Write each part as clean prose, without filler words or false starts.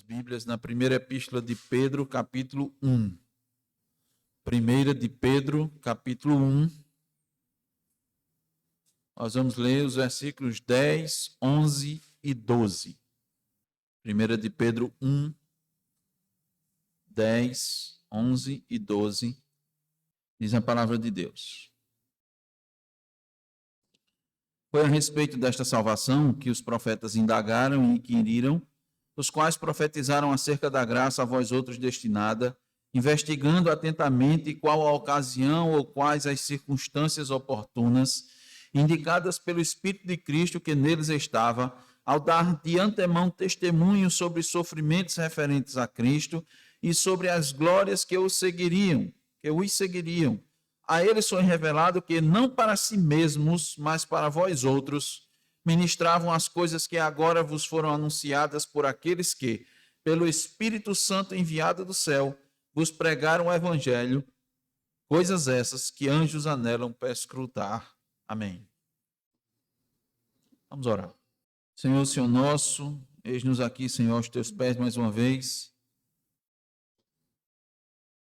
Suas Bíblias na primeira epístola de Pedro, capítulo 1. Primeira de Pedro, capítulo 1. Nós vamos ler os versículos 10, 11 e 12. Primeira de Pedro 1, 10, 11 e 12. Diz a palavra de Deus. Foi a respeito desta salvação que os profetas indagaram e inquiriram, os quais profetizaram acerca da graça a vós outros destinada, investigando atentamente qual a ocasião ou quais as circunstâncias oportunas, indicadas pelo Espírito de Cristo que neles estava, ao dar de antemão testemunho sobre os sofrimentos referentes a Cristo e sobre as glórias que os seguiriam. A eles foi revelado que não para si mesmos, mas para vós outros, ministravam as coisas que agora vos foram anunciadas por aqueles que, pelo Espírito Santo enviado do céu, vos pregaram o Evangelho, coisas essas que anjos anelam perscrutar. Amém. Vamos orar. Senhor, Senhor nosso, eis-nos aqui, Senhor, aos teus pés mais uma vez.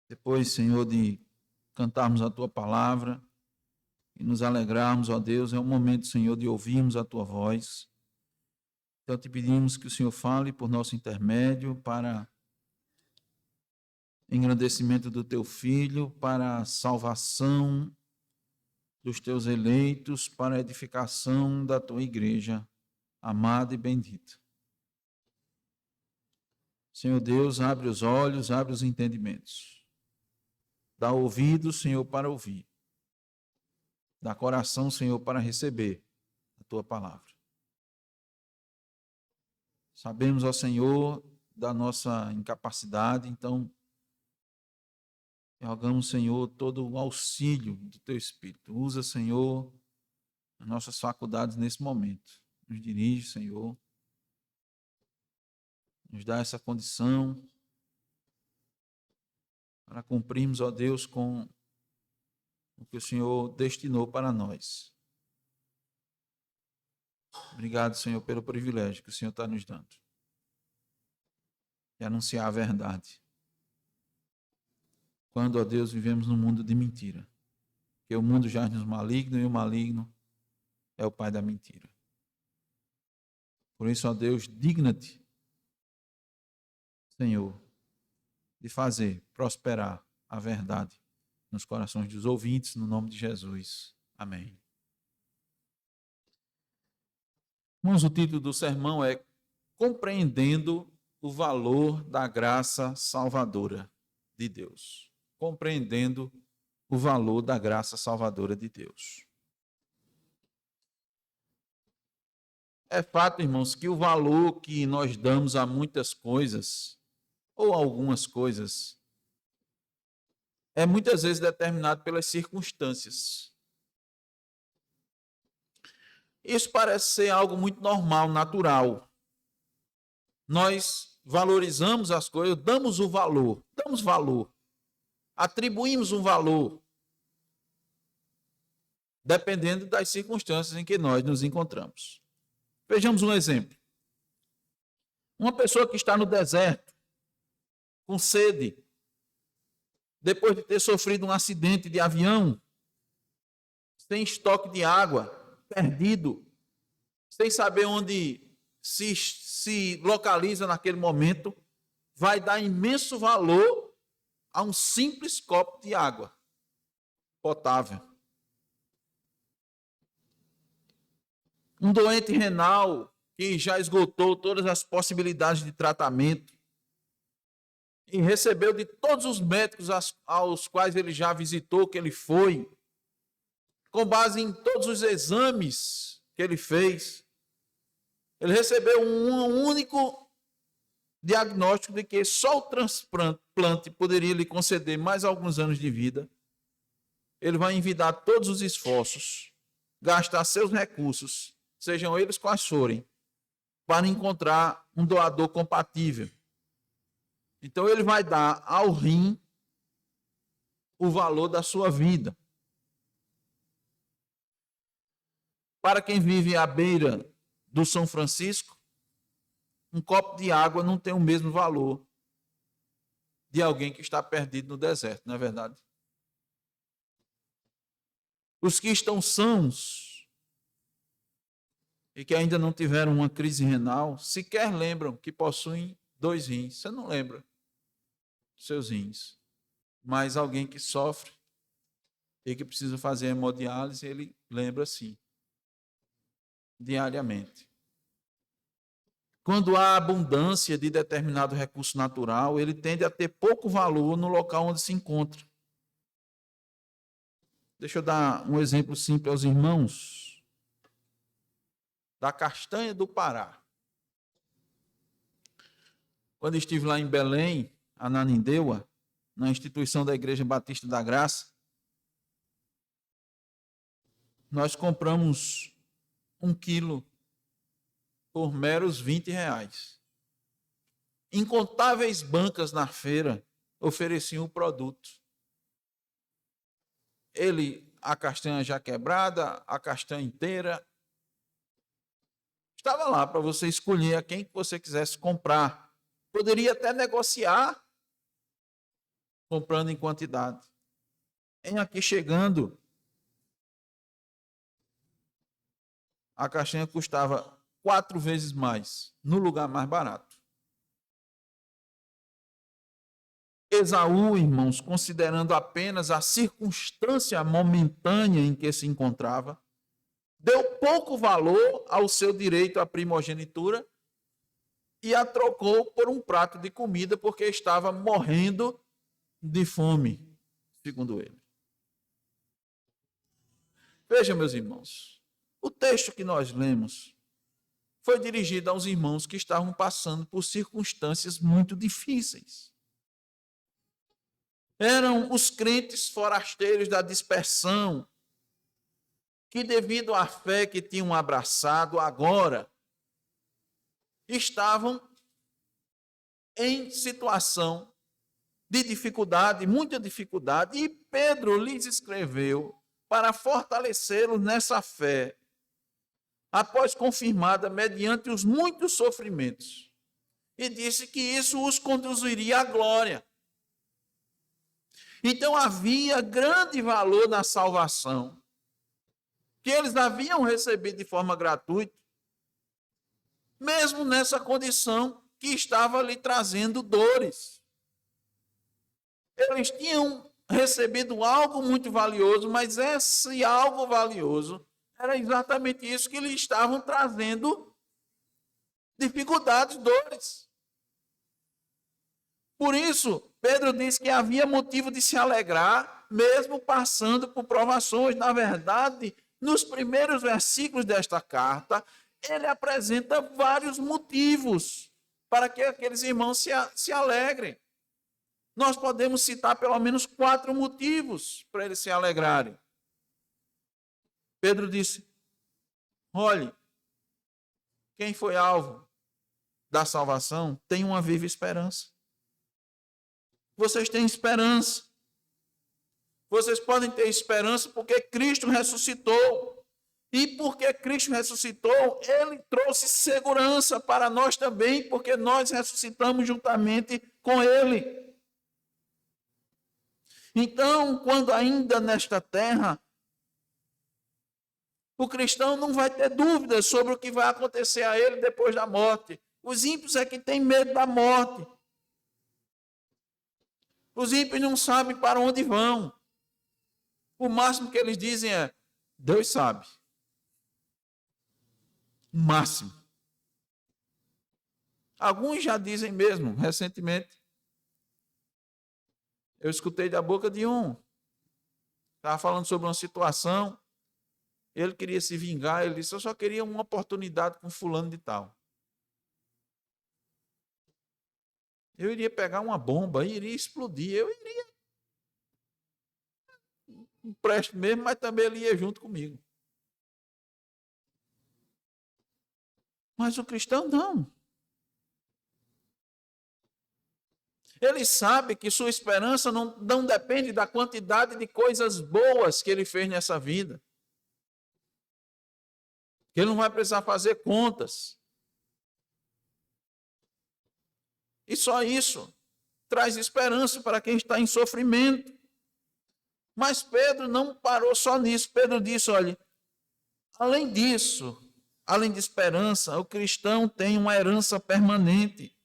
Depois, Senhor, de cantarmos a tua palavra e nos alegrarmos, ó Deus, é um momento, Senhor, de ouvirmos a tua voz. Então te pedimos que o Senhor fale por nosso intermédio para engrandecimento do teu Filho, para a salvação dos teus eleitos, para a edificação da tua igreja, amada e bendita. Senhor Deus, abre os olhos, abre os entendimentos. Dá ouvido, Senhor, para ouvir. Dá coração, Senhor, para receber a tua palavra. Sabemos, ó Senhor, da nossa incapacidade, então rogamos, Senhor, todo o auxílio do teu Espírito. Usa, Senhor, as nossas faculdades nesse momento. Nos dirige, Senhor. Nos dá essa condição para cumprirmos, ó Deus, com o que o Senhor destinou para nós. Obrigado, Senhor, pelo privilégio que o Senhor está nos dando de anunciar a verdade. Quando, ó Deus, vivemos num mundo de mentira, que o mundo jaz no maligno e o maligno é o pai da mentira. Por isso, ó Deus, digna-te, Senhor, de fazer prosperar a verdade nos corações dos ouvintes, no nome de Jesus. Amém. Irmãos, o título do sermão é Compreendendo o Valor da Graça Salvadora de Deus. Compreendendo o valor da graça salvadora de Deus. É fato, irmãos, que o valor que nós damos a muitas coisas, ou algumas coisas, é muitas vezes determinado pelas circunstâncias. Isso parece ser algo muito normal, natural. Nós valorizamos as coisas, damos valor, atribuímos um valor, dependendo das circunstâncias em que nós nos encontramos. Vejamos um exemplo. Uma pessoa que está no deserto, com sede, depois de ter sofrido um acidente de avião, sem estoque de água, perdido, sem saber onde se localiza naquele momento, vai dar imenso valor a um simples copo de água potável. Um doente renal que já esgotou todas as possibilidades de tratamento e recebeu de todos os médicos aos quais ele já visitou, que ele foi, com base em todos os exames que ele fez, ele recebeu um único diagnóstico de que só o transplante poderia lhe conceder mais alguns anos de vida. Ele vai envidar todos os esforços, gastar seus recursos, sejam eles quais forem, para encontrar um doador compatível. Então ele vai dar ao rim o valor da sua vida. Para quem vive à beira do São Francisco, Um copo de água não tem o mesmo valor de alguém que está perdido no deserto, não é verdade? Os que estão sãos e que ainda não tiveram uma crise renal, sequer lembram que possuem 2 rins. Você não lembra dos seus rins. Mas alguém que sofre e que precisa fazer hemodiálise, ele lembra sim, diariamente. Quando há abundância de determinado recurso natural, ele tende a ter pouco valor no local onde se encontra. Deixa eu dar um exemplo simples aos irmãos da castanha do Pará. Quando estive lá em Belém, Ananindeua, na instituição da Igreja Batista da Graça, nós compramos 1 quilo por meros R$20. Incontáveis bancas na feira ofereciam o produto. A castanha já quebrada, a castanha inteira, estava lá para você escolher a quem você quisesse comprar. Poderia até negociar, comprando em quantidade. Em aqui chegando, a castanha custava 4 vezes mais, no lugar mais barato. Esaú, irmãos, considerando apenas a circunstância momentânea em que se encontrava, deu pouco valor ao seu direito à primogenitura e a trocou por um prato de comida porque estava morrendo de fome, segundo ele. Veja, meus irmãos, o texto que nós lemos foi dirigido aos irmãos que estavam passando por circunstâncias muito difíceis. Eram os crentes forasteiros da dispersão, que devido à fé que tinham abraçado agora, estavam em situação de dificuldade, muita dificuldade, e Pedro lhes escreveu para fortalecê-los nessa fé, após confirmada mediante os muitos sofrimentos, e disse que isso os conduziria à glória. Então havia grande valor na salvação, que eles haviam recebido de forma gratuita, mesmo nessa condição que estava lhe trazendo dores. Eles tinham recebido algo muito valioso, mas esse algo valioso era exatamente isso que lhe estavam trazendo dificuldades, dores. Por isso, Pedro diz que havia motivo de se alegrar, mesmo passando por provações. Na verdade, nos primeiros versículos desta carta, ele apresenta vários motivos para que aqueles irmãos se alegrem. Nós podemos citar pelo menos 4 motivos para eles se alegrarem. Pedro disse: olhe, quem foi alvo da salvação tem uma viva esperança. Vocês têm esperança. Vocês podem ter esperança porque Cristo ressuscitou. E porque Cristo ressuscitou, Ele trouxe segurança para nós também, porque nós ressuscitamos juntamente com Ele. Então, quando ainda nesta terra, o cristão não vai ter dúvidas sobre o que vai acontecer a ele depois da morte. Os ímpios é que têm medo da morte. Os ímpios não sabem para onde vão. O máximo que eles dizem é: Deus sabe. O máximo. Alguns já dizem mesmo, recentemente. Eu escutei da boca de um. Estava falando sobre uma situação. Ele queria se vingar. Ele disse: eu só queria uma oportunidade com fulano de tal. Eu iria pegar uma bomba, iria explodir. Eu iria. Não presto mesmo, mas também ele ia junto comigo. Mas o cristão não. Ele sabe que sua esperança não depende da quantidade de coisas boas que ele fez nessa vida. Que ele não vai precisar fazer contas. E só isso traz esperança para quem está em sofrimento. Mas Pedro não parou só nisso. Pedro disse, olha, além disso, além de esperança, o cristão tem uma herança permanente.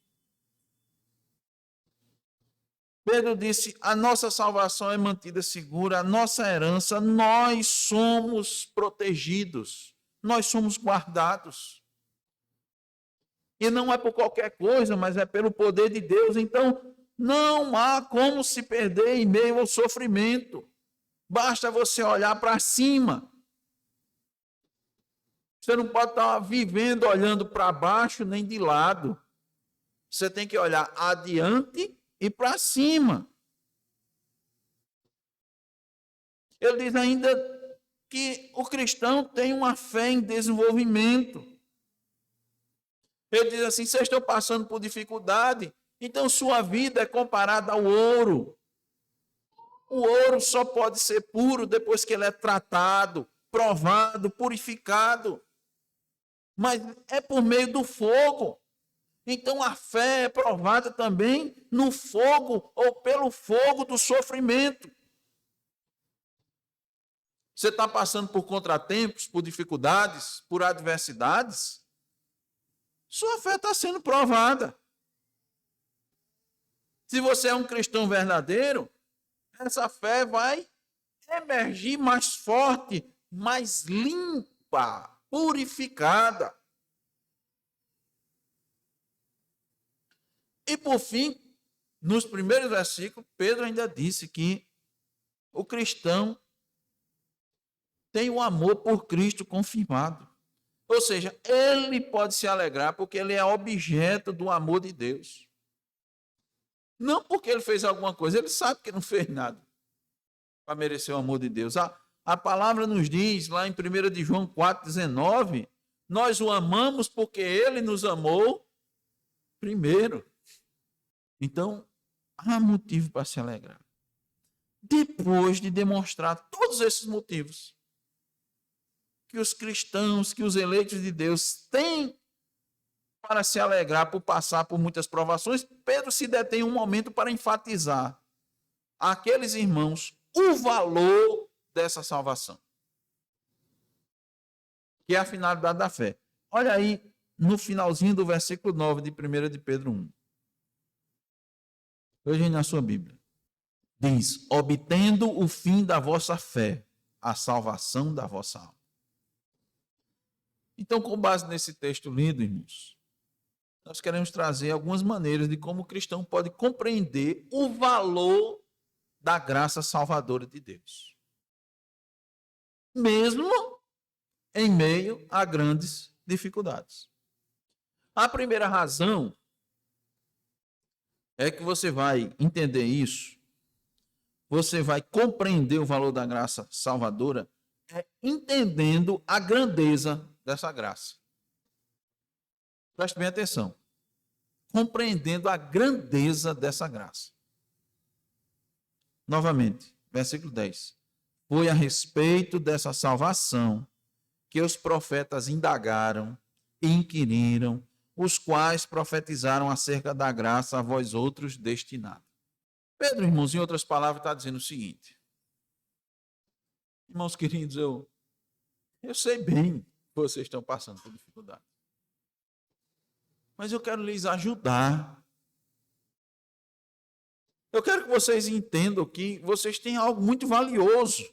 Pedro disse, a nossa salvação é mantida segura, a nossa herança, nós somos protegidos, nós somos guardados. E não é por qualquer coisa, mas é pelo poder de Deus. Então, não há como se perder em meio ao sofrimento. Basta você olhar para cima. Você não pode estar vivendo olhando para baixo nem de lado. Você tem que olhar adiante e para cima. Ele diz ainda que o cristão tem uma fé em desenvolvimento. Ele diz assim, vocês estão passando por dificuldade, então sua vida é comparada ao ouro. O ouro só pode ser puro depois que ele é tratado, provado, purificado. Mas é por meio do fogo. Então a fé é provada também no fogo ou pelo fogo do sofrimento. Você está passando por contratempos, por dificuldades, por adversidades? Sua fé está sendo provada. Se você é um cristão verdadeiro, essa fé vai emergir mais forte, mais limpa, purificada. E por fim, nos primeiros versículos, Pedro ainda disse que o cristão tem o amor por Cristo confirmado. Ou seja, ele pode se alegrar porque ele é objeto do amor de Deus. Não porque ele fez alguma coisa, ele sabe que não fez nada para merecer o amor de Deus. A palavra nos diz, lá em 1 de João 4,19, nós o amamos porque ele nos amou primeiro. Então, há motivo para se alegrar. Depois de demonstrar todos esses motivos que os cristãos, que os eleitos de Deus têm para se alegrar por passar por muitas provações, Pedro se detém um momento para enfatizar àqueles irmãos o valor dessa salvação, que é a finalidade da fé. Olha aí no finalzinho do versículo 9 de 1 de Pedro 1. Hoje na sua Bíblia. Diz, obtendo o fim da vossa fé, a salvação da vossa alma. Então, com base nesse texto lido, irmãos, nós queremos trazer algumas maneiras de como o cristão pode compreender o valor da graça salvadora de Deus. Mesmo em meio a grandes dificuldades. A primeira razão é que você vai entender isso, você vai compreender o valor da graça salvadora, entendendo a grandeza dessa graça. Preste bem atenção. Compreendendo a grandeza dessa graça. Novamente, versículo 10. Foi a respeito dessa salvação que os profetas indagaram e inquiriram, os quais profetizaram acerca da graça a vós outros destinada. Pedro, irmãos, em outras palavras, está dizendo o seguinte. Irmãos queridos, eu sei bem que vocês estão passando por dificuldade. Mas eu quero lhes ajudar. Eu quero que vocês entendam que vocês têm algo muito valioso.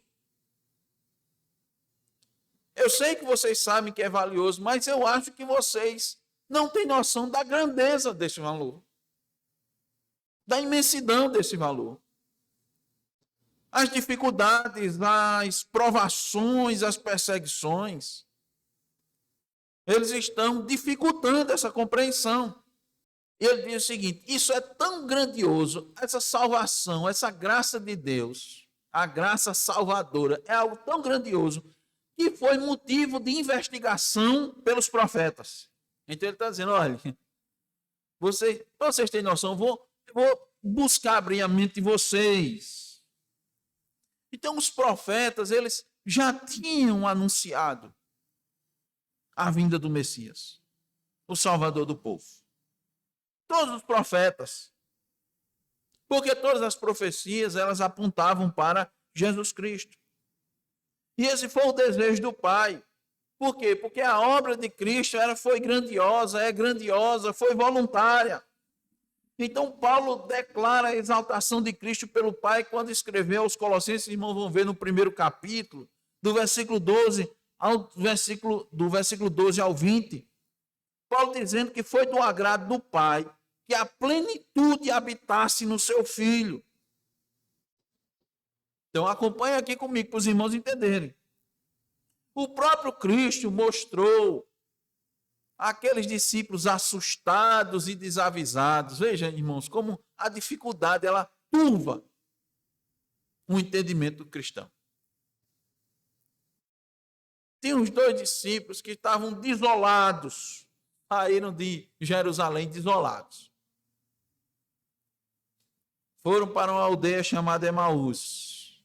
Eu sei que vocês sabem que é valioso, mas eu acho que vocês não têm noção da grandeza desse valor. Da imensidão desse valor. As dificuldades, as provações, as perseguições, eles estão dificultando essa compreensão. Ele diz o seguinte, isso é tão grandioso, essa salvação, essa graça de Deus, a graça salvadora, é algo tão grandioso, que foi motivo de investigação pelos profetas. Então ele está dizendo, olha, vocês têm noção, eu vou buscar abrir a mente de vocês. Então os profetas, eles já tinham anunciado a vinda do Messias, o Salvador do povo. todos os profetas. Porque todas as profecias, elas apontavam para Jesus Cristo. E esse foi o desejo do Pai. Por quê? Porque a obra de Cristo foi grandiosa, é grandiosa, foi voluntária. Então, Paulo declara a exaltação de Cristo pelo Pai quando escreveu aos Colossenses, irmãos vão ver no primeiro capítulo, do versículo 12 ao 20. Paulo dizendo que foi do agrado do Pai que a plenitude habitasse no seu Filho. Então, acompanhe aqui comigo para os irmãos entenderem. O próprio Cristo mostrou aqueles discípulos assustados e desavisados. Veja, irmãos, como a dificuldade, ela turva o entendimento do cristão. Tinha uns 2 discípulos que estavam desolados, saíram de Jerusalém desolados. Foram para uma aldeia chamada Emaús.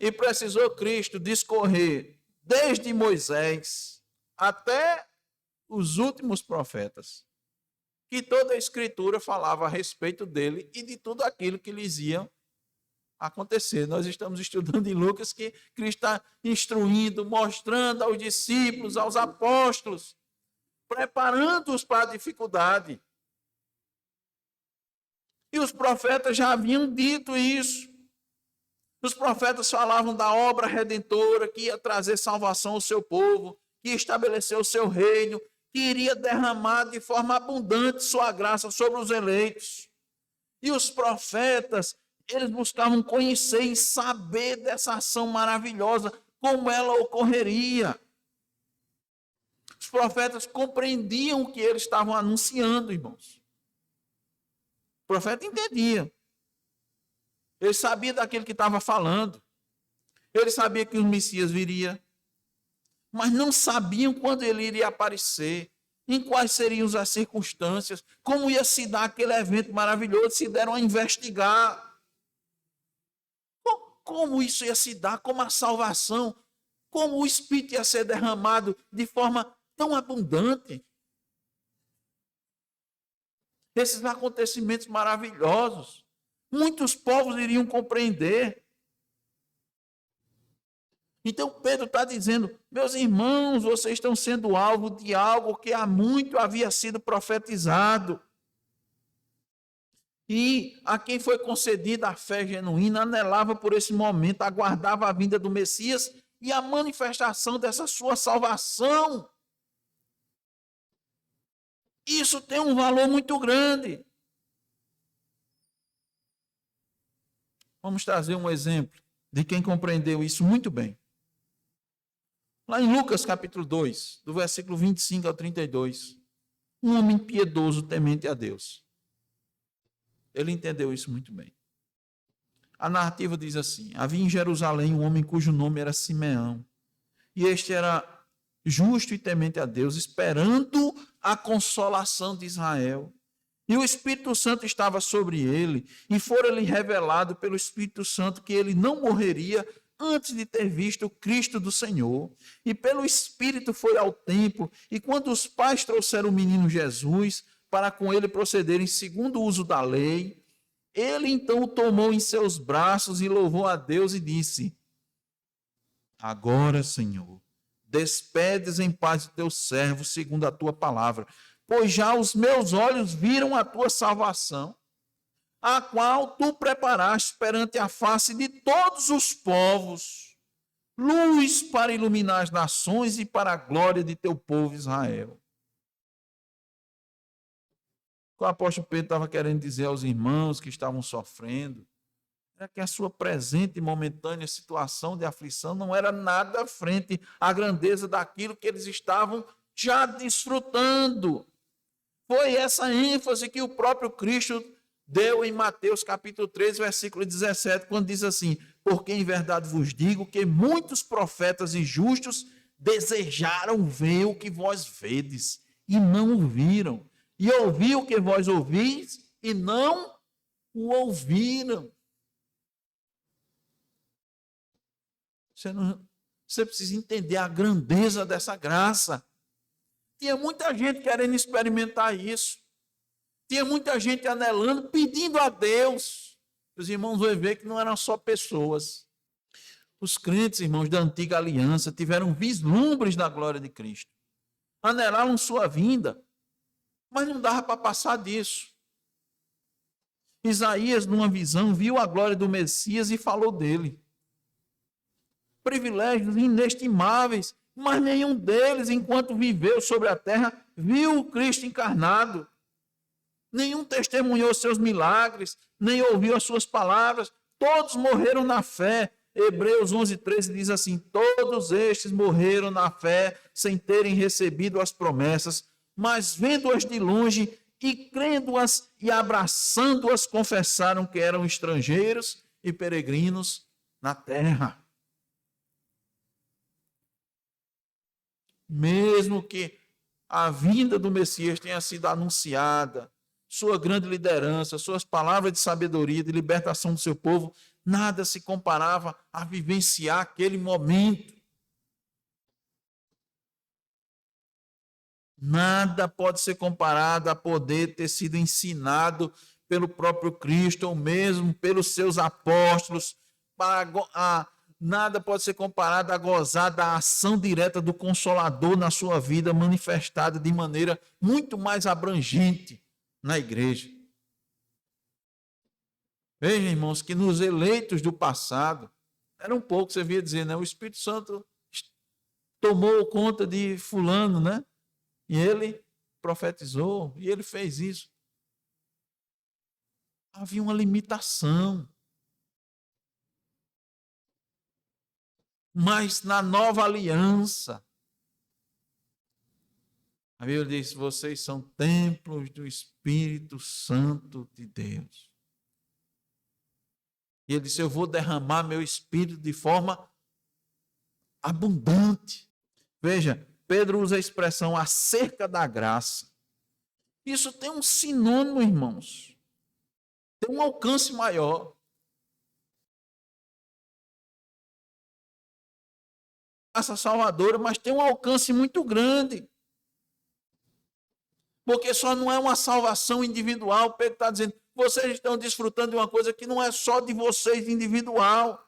E precisou Cristo discorrer desde Moisés até os últimos profetas, que toda a Escritura falava a respeito dele e de tudo aquilo que lhes ia acontecer. Nós estamos estudando em Lucas que Cristo está instruindo, mostrando aos discípulos, aos apóstolos, preparando-os para a dificuldade. E os profetas já haviam dito isso. Os profetas falavam da obra redentora que ia trazer salvação ao seu povo, que ia estabelecer o seu reino, que iria derramar de forma abundante sua graça sobre os eleitos. E os profetas, eles buscavam conhecer e saber dessa ação maravilhosa, como ela ocorreria. Os profetas compreendiam o que eles estavam anunciando, irmãos. O profeta entendia. Ele sabia daquilo que estava falando. Ele sabia que o Messias viria. Mas não sabiam quando ele iria aparecer, em quais seriam as circunstâncias, como ia se dar aquele evento maravilhoso, se deram a investigar. Como isso ia se dar, como a salvação, como o Espírito ia ser derramado de forma tão abundante. Esses acontecimentos maravilhosos. Muitos povos iriam compreender. Então Pedro está dizendo, meus irmãos, vocês estão sendo alvo de algo que há muito havia sido profetizado. E a quem foi concedida a fé genuína, anelava por esse momento, aguardava a vinda do Messias e a manifestação dessa sua salvação. Isso tem um valor muito grande. Vamos trazer um exemplo de quem compreendeu isso muito bem. Lá em Lucas capítulo 2, do versículo 25 ao 32, um homem piedoso, temente a Deus. Ele entendeu isso muito bem. A narrativa diz assim: havia em Jerusalém um homem cujo nome era Simeão, e este era justo e temente a Deus, esperando a consolação de Israel. E o Espírito Santo estava sobre ele, e fora-lhe revelado pelo Espírito Santo que ele não morreria antes de ter visto o Cristo do Senhor. E pelo Espírito foi ao templo, e quando os pais trouxeram o menino Jesus, para com ele procederem segundo o uso da lei, ele então o tomou em seus braços e louvou a Deus e disse: agora, Senhor, despedes em paz o teu servo segundo a tua palavra, pois já os meus olhos viram a tua salvação, a qual tu preparaste perante a face de todos os povos, luz para iluminar as nações e para a glória de teu povo Israel. O apóstolo Pedro estava querendo dizer aos irmãos que estavam sofrendo era que a sua presente e momentânea situação de aflição não era nada frente à grandeza daquilo que eles estavam já desfrutando. Foi essa ênfase que o próprio Cristo deu em Mateus capítulo 3, versículo 17, quando diz assim: porque em verdade vos digo que muitos profetas e justos desejaram ver o que vós vedes e não o viram, e ouvir o que vós ouvis e não o ouviram. Você precisa entender a grandeza dessa graça. Tinha muita gente querendo experimentar isso. Tinha muita gente anelando, pedindo a Deus. Os irmãos vão ver que não eram só pessoas. Os crentes, irmãos, da antiga aliança, tiveram vislumbres da glória de Cristo. Anelaram sua vinda, mas não dava para passar disso. Isaías, numa visão, viu a glória do Messias e falou dele. Privilégios inestimáveis, mas nenhum deles, enquanto viveu sobre a terra, viu o Cristo encarnado. Nenhum testemunhou seus milagres, nem ouviu as suas palavras. Todos morreram na fé. Hebreus 11:13 diz assim: todos estes morreram na fé, sem terem recebido as promessas, mas vendo-as de longe e crendo-as e abraçando-as, confessaram que eram estrangeiros e peregrinos na terra. Mesmo que a vinda do Messias tenha sido anunciada, sua grande liderança, suas palavras de sabedoria, de libertação do seu povo, nada se comparava a vivenciar aquele momento. Nada pode ser comparado a poder ter sido ensinado pelo próprio Cristo, ou mesmo pelos seus apóstolos. Nada pode ser comparado a gozar da ação direta do Consolador na sua vida, manifestada de maneira muito mais abrangente na igreja. Vejam, irmãos, que nos eleitos do passado, era um pouco, você via dizer, né? O Espírito Santo tomou conta de fulano, né? E ele profetizou, e ele fez isso. Havia uma limitação. Mas na nova aliança, a Bíblia diz: vocês são templos do Espírito Santo de Deus. E ele disse: eu vou derramar meu Espírito de forma abundante. Veja, Pedro usa a expressão acerca da graça. Isso tem um sinônimo, irmãos. Tem um alcance maior. Graça salvadora, mas tem um alcance muito grande. Porque só não é uma salvação individual. Pedro está dizendo: vocês estão desfrutando de uma coisa que não é só de vocês individual.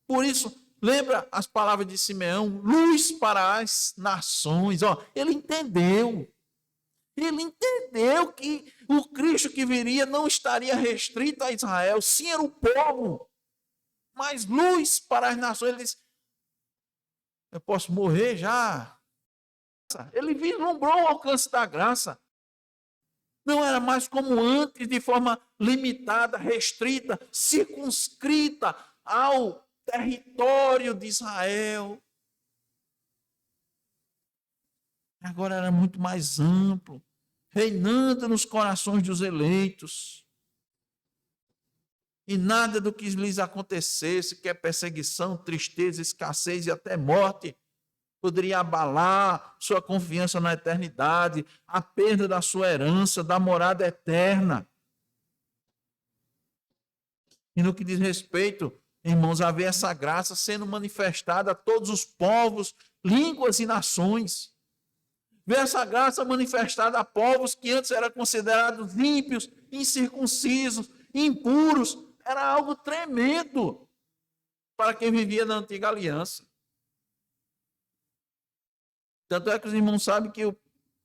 Por isso, lembra as palavras de Simeão? Luz para as nações. Ele entendeu. Ele entendeu que o Cristo que viria não estaria restrito a Israel. Sim, era o povo. Mas luz para as nações. Ele disse: eu posso morrer já. Ele vislumbrou o alcance da graça. Não era mais como antes, de forma limitada, restrita, circunscrita ao território de Israel. Agora era muito mais amplo, reinando nos corações dos eleitos. E nada do que lhes acontecesse, que é perseguição, tristeza, escassez e até morte, poderia abalar sua confiança na eternidade, a perda da sua herança, da morada eterna. E no que diz respeito, irmãos, a ver essa graça sendo manifestada a todos os povos, línguas e nações. Ver essa graça manifestada a povos que antes eram considerados ímpios, incircuncisos, impuros. Era algo tremendo para quem vivia na antiga aliança. Tanto é que os irmãos sabem que o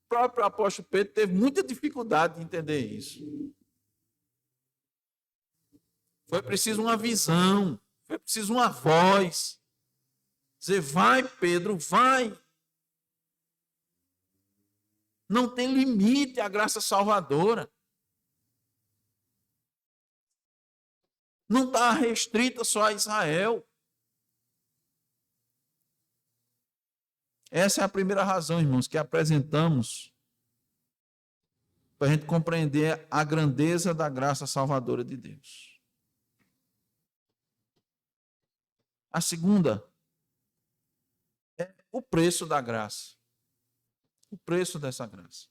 próprio apóstolo Pedro teve muita dificuldade de entender isso. Foi preciso uma visão, foi preciso uma voz. Dizer: vai, Pedro, vai. Não tem limite a graça salvadora. Não está restrita só a Israel. Essa é a primeira razão, irmãos, que apresentamos para a gente compreender a grandeza da graça salvadora de Deus. A segunda é o preço da graça. O preço dessa graça.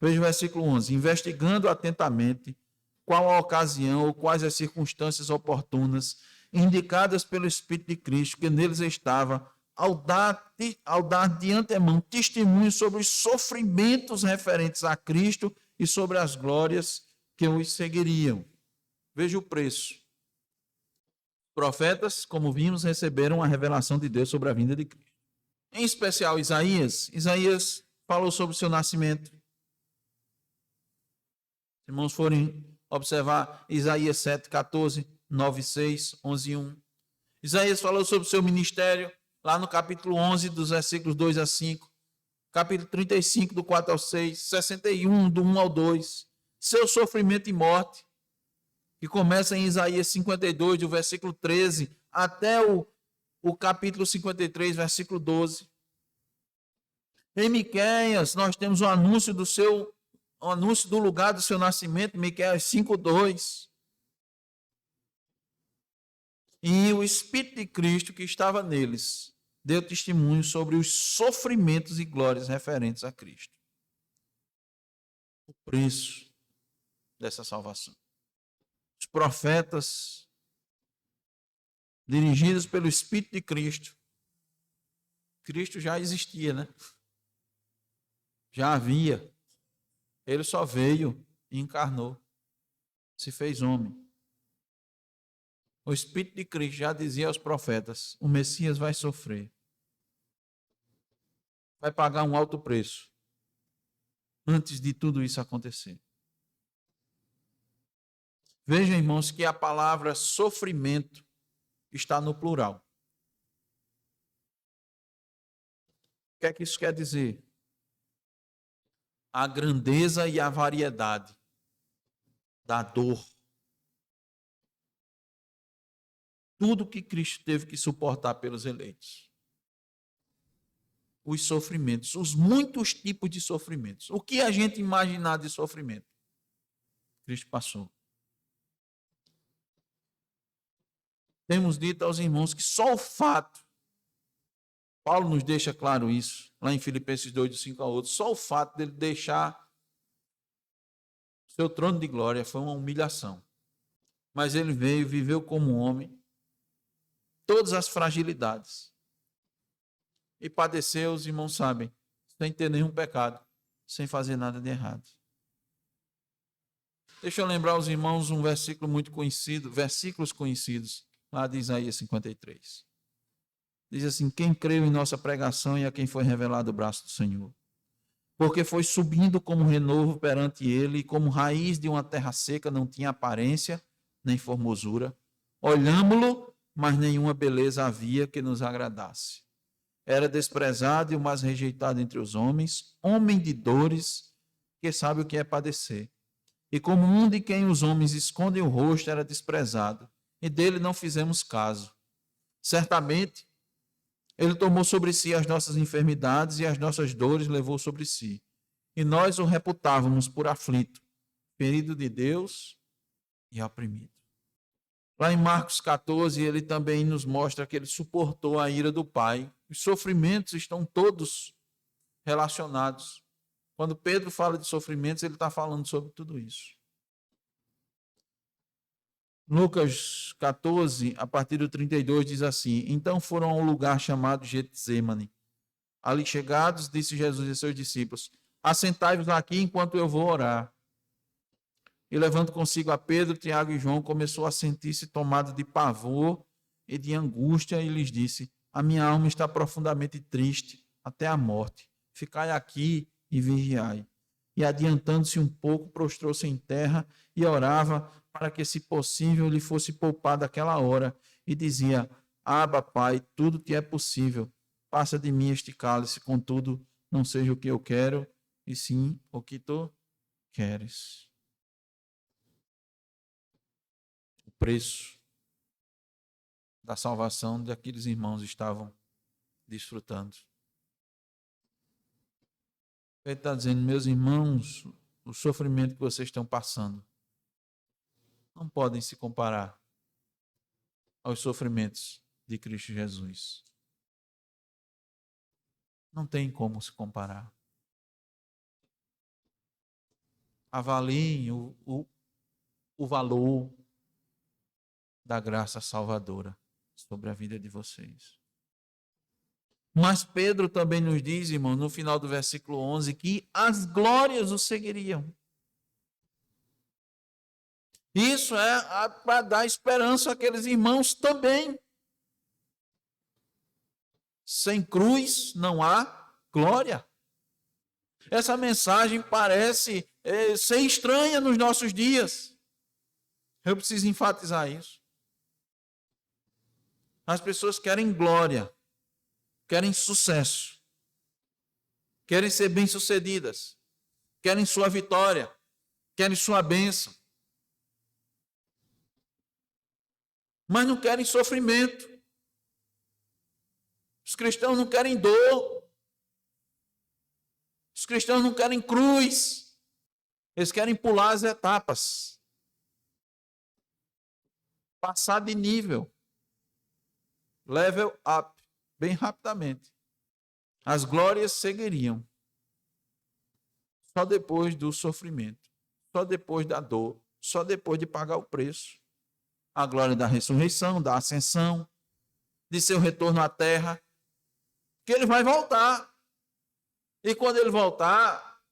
Veja o versículo 11. Investigando atentamente qual a ocasião ou quais as circunstâncias oportunas indicadas pelo Espírito de Cristo que neles estava ao dar de antemão testemunho sobre os sofrimentos referentes a Cristo e sobre as glórias que os seguiriam. Veja o preço. Profetas, como vimos, receberam a revelação de Deus sobre a vinda de Cristo. Em especial Isaías. Isaías falou sobre o seu nascimento. Se irmãos forem observar Isaías 7, 14, 9, 6, 11, 1. Isaías falou sobre o seu ministério, lá no capítulo 11, dos versículos 2 a 5. Capítulo 35, do 4 ao 6. 61, do 1 ao 2. Seu sofrimento e morte, que começa em Isaías 52, do versículo 13, até o capítulo 53, versículo 12. Em Miqueias, nós temos o anúncio do lugar do seu nascimento, Miqueias 5:2. E o Espírito de Cristo que estava neles deu testemunho sobre os sofrimentos e glórias referentes a Cristo. O preço dessa salvação. Os profetas, dirigidos pelo Espírito de Cristo, Cristo já existia, né? Já havia. Ele só veio e encarnou. Se fez homem. O Espírito de Cristo já dizia aos profetas: o Messias vai sofrer. Vai pagar um alto preço. Antes de tudo isso acontecer. Vejam, irmãos, que a palavra sofrimento está no plural. O que é que isso quer dizer? A grandeza e a variedade da dor. Tudo que Cristo teve que suportar pelos eleitos. Os sofrimentos, os muitos tipos de sofrimentos. O que a gente imaginar de sofrimento? Cristo passou. Temos dito aos irmãos que só o fato, Paulo nos deixa claro isso, lá em Filipenses 2, de 5 a 8, só o fato dele deixar seu trono de glória foi uma humilhação. Mas ele veio, viveu como homem, todas as fragilidades. E padeceu, os irmãos sabem, sem ter nenhum pecado, sem fazer nada de errado. Deixa eu lembrar aos irmãos um versículo muito conhecido, versículos conhecidos, lá de Isaías 53. Diz assim: quem creu em nossa pregação e a quem foi revelado o braço do Senhor? Porque foi subindo como renovo perante ele, e como raiz de uma terra seca, não tinha aparência, nem formosura. Olhámo-lo, mas nenhuma beleza havia que nos agradasse. Era desprezado e o mais rejeitado entre os homens, homem de dores, que sabe o que é padecer. E como um de quem os homens escondem o rosto, era desprezado, e dele não fizemos caso. Certamente, ele tomou sobre si as nossas enfermidades e as nossas dores levou sobre si. E nós o reputávamos por aflito, ferido de Deus e oprimido. Lá em Marcos 14, ele também nos mostra que ele suportou a ira do Pai. Os sofrimentos estão todos relacionados. Quando Pedro fala de sofrimentos, ele está falando sobre tudo isso. Lucas 14, a partir do 32, diz assim: então foram a um lugar chamado Getsêmani. Ali chegados, disse Jesus a seus discípulos: assentai-vos aqui enquanto eu vou orar. E levando consigo a Pedro, Tiago e João, começou a sentir-se tomado de pavor e de angústia e lhes disse: a minha alma está profundamente triste até a morte. Ficai aqui e vigiai. E adiantando-se um pouco, prostrou-se em terra e orava para que, se possível, lhe fosse poupada aquela hora. E dizia: Abba, Pai, tudo te é possível. Passa de mim este cálice, contudo, não seja o que eu quero, e sim o que tu queres. O preço da salvação daqueles irmãos estavam desfrutando. Ele está dizendo: meus irmãos, o sofrimento que vocês estão passando não podem se comparar aos sofrimentos de Cristo Jesus. Não tem como se comparar. Avaliem o valor da graça salvadora sobre a vida de vocês. Mas Pedro também nos diz, irmão, no final do versículo 11, que as glórias o seguiriam. Isso é para dar esperança àqueles irmãos também. Sem cruz não há glória. Essa mensagem parece ser estranha nos nossos dias. Eu preciso enfatizar isso. As pessoas querem glória, querem sucesso, querem ser bem-sucedidas, querem sua vitória, querem sua bênção. Mas não querem sofrimento. Os cristãos não querem dor. Os cristãos não querem cruz. Eles querem pular as etapas. Passar de nível. Level up. Bem rapidamente. As glórias seguiriam. Só depois do sofrimento. Só depois da dor. Só depois de pagar o preço. A glória da ressurreição, da ascensão, de seu retorno à terra. Que ele vai voltar. E quando ele voltar,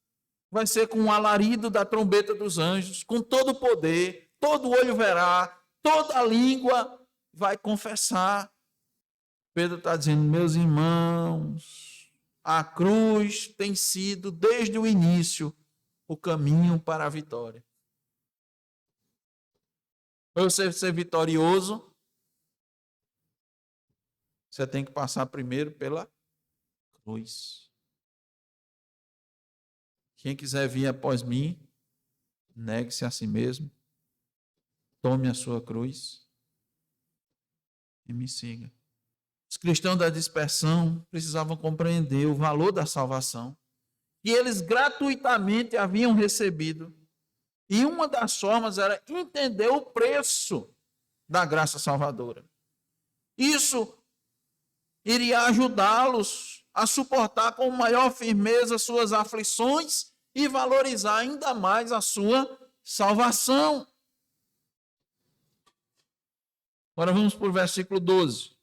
vai ser com o alarido da trombeta dos anjos, com todo o poder, todo olho verá, toda a língua vai confessar. Pedro está dizendo, meus irmãos, a cruz tem sido, desde o início, o caminho para a vitória. Para você ser vitorioso, você tem que passar primeiro pela cruz. Quem quiser vir após mim, negue-se a si mesmo, tome a sua cruz e me siga. Os cristãos da dispersão precisavam compreender o valor da salvação que eles gratuitamente haviam recebido. E uma das formas era entender o preço da graça salvadora. Isso iria ajudá-los a suportar com maior firmeza suas aflições e valorizar ainda mais a sua salvação. Agora vamos para o versículo 12.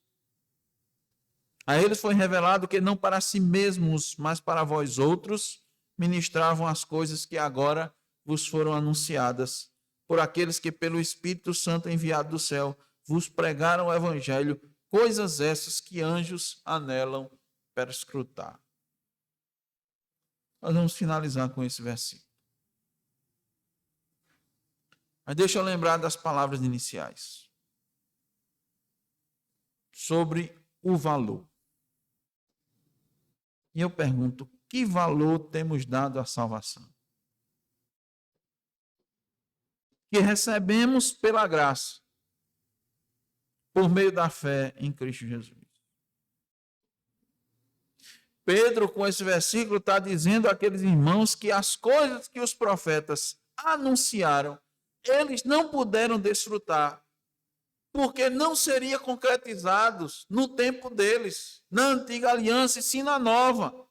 A eles foi revelado que não para si mesmos, mas para vós outros, ministravam as coisas que agora vos foram anunciadas, por aqueles que pelo Espírito Santo enviado do céu vos pregaram o Evangelho, coisas essas que anjos anelam perscrutar. Nós vamos finalizar com esse versículo. Mas deixa eu lembrar das palavras iniciais. Sobre o valor. E eu pergunto, que valor temos dado à salvação? Que recebemos pela graça, por meio da fé em Cristo Jesus. Pedro, com esse versículo, está dizendo àqueles irmãos que as coisas que os profetas anunciaram, eles não puderam desfrutar, porque não seriam concretizados no tempo deles, na antiga aliança e sim na nova.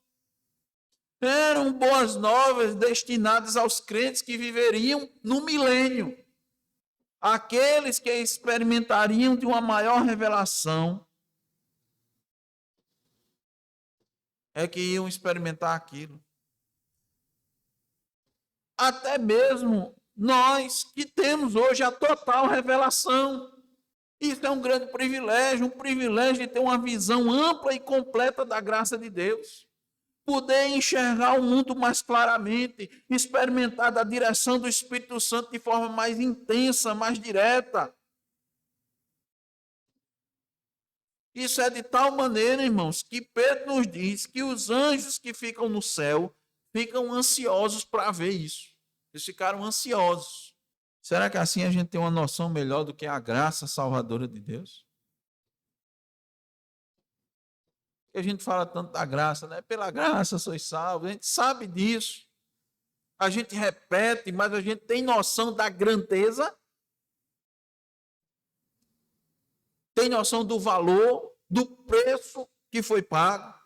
Eram boas novas destinadas aos crentes que viveriam no milênio. Aqueles que experimentariam de uma maior revelação é que iam experimentar aquilo. Até mesmo nós que temos hoje a total revelação. Isso é um grande privilégio, um privilégio de ter uma visão ampla e completa da graça de Deus. Poder enxergar o mundo mais claramente, experimentar da direção do Espírito Santo de forma mais intensa, mais direta. Isso é de tal maneira, irmãos, que Pedro nos diz que os anjos que ficam no céu ficam ansiosos para ver isso. Eles ficaram ansiosos. Será que assim a gente tem uma noção melhor do que a graça salvadora de Deus? A gente fala tanto da graça, né? Pela graça sois salvos. A gente sabe disso. A gente repete, mas a gente tem noção da grandeza. Tem noção do valor, do preço que foi pago.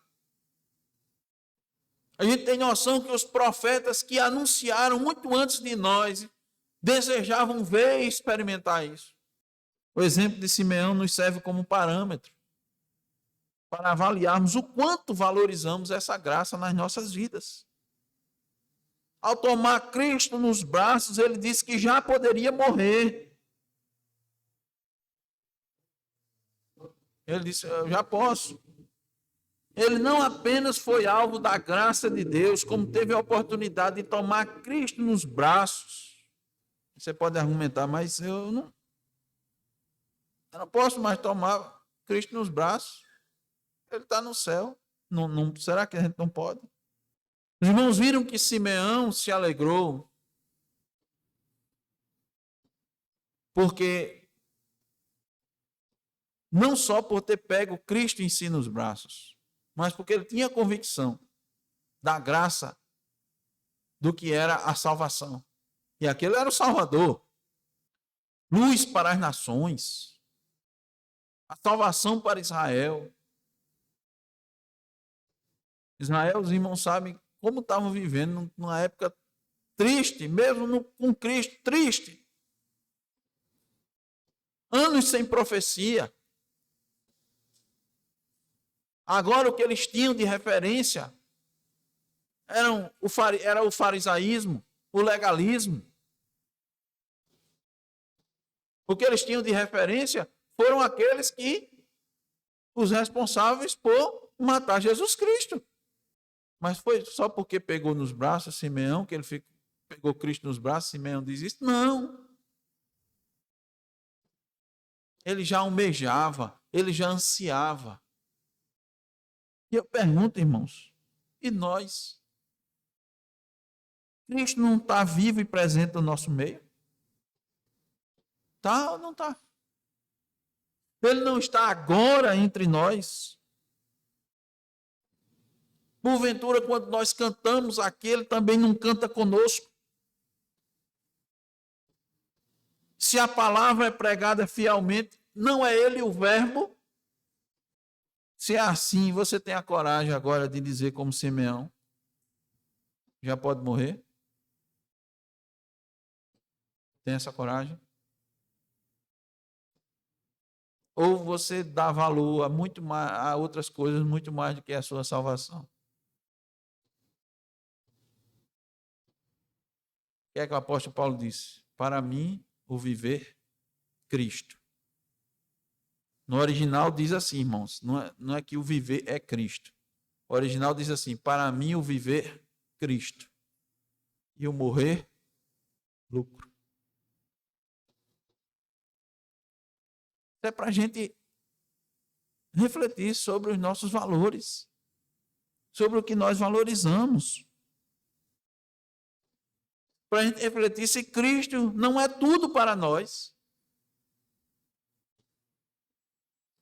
A gente tem noção que os profetas que anunciaram muito antes de nós desejavam ver e experimentar isso. O exemplo de Simeão nos serve como parâmetro. para avaliarmos o quanto valorizamos essa graça nas nossas vidas. Ao tomar Cristo nos braços, ele disse que já poderia morrer. Ele disse, eu já posso. Ele não apenas foi alvo da graça de Deus, como teve a oportunidade de tomar Cristo nos braços. Você pode argumentar, mas eu não posso mais tomar Cristo nos braços. Ele está no céu. Será que a gente não pode? Os irmãos viram que Simeão se alegrou porque não só por ter pego Cristo em si nos braços, mas porque ele tinha convicção da graça do que era a salvação. E aquele era o Salvador, luz para as nações, a salvação para Israel. Israel, os irmãos sabem como estavam vivendo numa época triste, mesmo com Cristo, triste. Anos sem profecia. Agora o que eles tinham de referência era o farisaísmo, o legalismo. O que eles tinham de referência foram aqueles que os responsáveis por matar Jesus Cristo. Mas foi só porque pegou nos braços Simeão, que ele pegou Cristo nos braços, Simeão diz isso? Não. Ele já almejava, ele já ansiava. E eu pergunto, irmãos, e nós? Cristo não está vivo e presente no nosso meio? Está ou não está? Ele não está agora entre nós? Porventura, quando nós cantamos aqui, ele também não canta conosco. Se a palavra é pregada fielmente, não é ele o verbo? Se é assim, você tem a coragem agora de dizer como Simeão, já pode morrer? Tem essa coragem? Ou você dá valor a outras coisas muito mais do que a sua salvação? O que é que o apóstolo Paulo disse? Para mim, o viver, Cristo. No original diz assim, irmãos, não é que o viver é Cristo. O original diz assim, para mim o viver, Cristo. E o morrer, lucro. É para a gente refletir sobre os nossos valores, sobre o que nós valorizamos. Para a gente refletir se Cristo não é tudo para nós.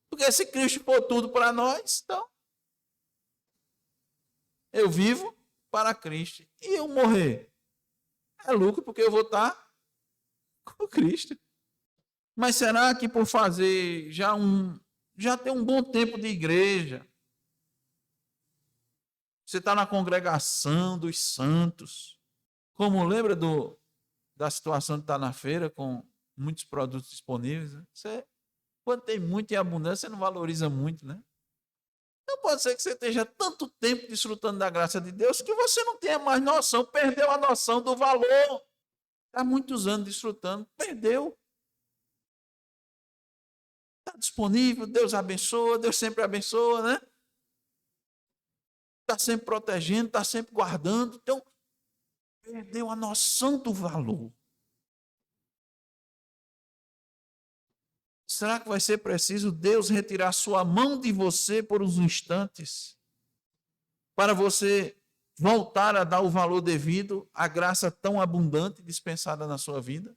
Porque se Cristo for tudo para nós, então eu vivo para Cristo. E eu morrer? É lucro, porque eu vou estar com Cristo. Mas será que por fazer já ter um bom tempo de igreja, você está na congregação dos santos, como lembra da situação de estar na feira com muitos produtos disponíveis, né? Quando tem muito em abundância, você não valoriza muito, né? Não pode ser que você esteja tanto tempo desfrutando da graça de Deus que você não tenha mais noção, perdeu a noção do valor. Há muitos anos desfrutando, perdeu. Está disponível, Deus abençoa, Deus sempre abençoa, né? Está sempre protegendo, está sempre guardando. Então, perdeu a noção do valor. Será que vai ser preciso Deus retirar sua mão de você por uns instantes para você voltar a dar o valor devido à graça tão abundante dispensada na sua vida?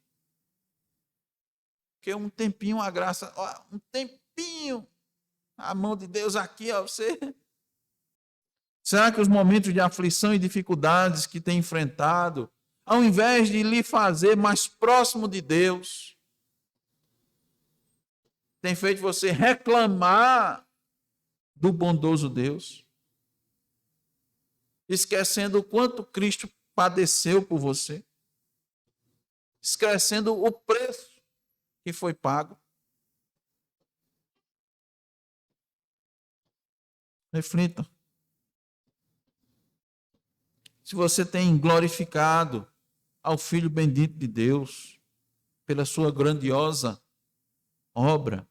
Porque um tempinho a graça, um tempinho a mão de Deus aqui, você. Será que os momentos de aflição e dificuldades que tem enfrentado, ao invés de lhe fazer mais próximo de Deus, tem feito você reclamar do bondoso Deus, esquecendo o quanto Cristo padeceu por você, esquecendo o preço que foi pago? Reflita. Se você tem glorificado ao Filho bendito de Deus pela sua grandiosa obra,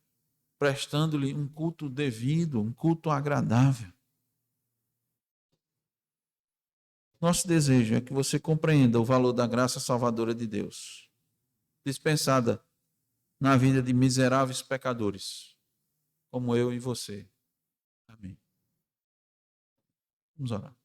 prestando-lhe um culto devido, um culto agradável. Nosso desejo é que você compreenda o valor da graça salvadora de Deus, dispensada na vida de miseráveis pecadores, como eu e você. Amém. Vamos orar.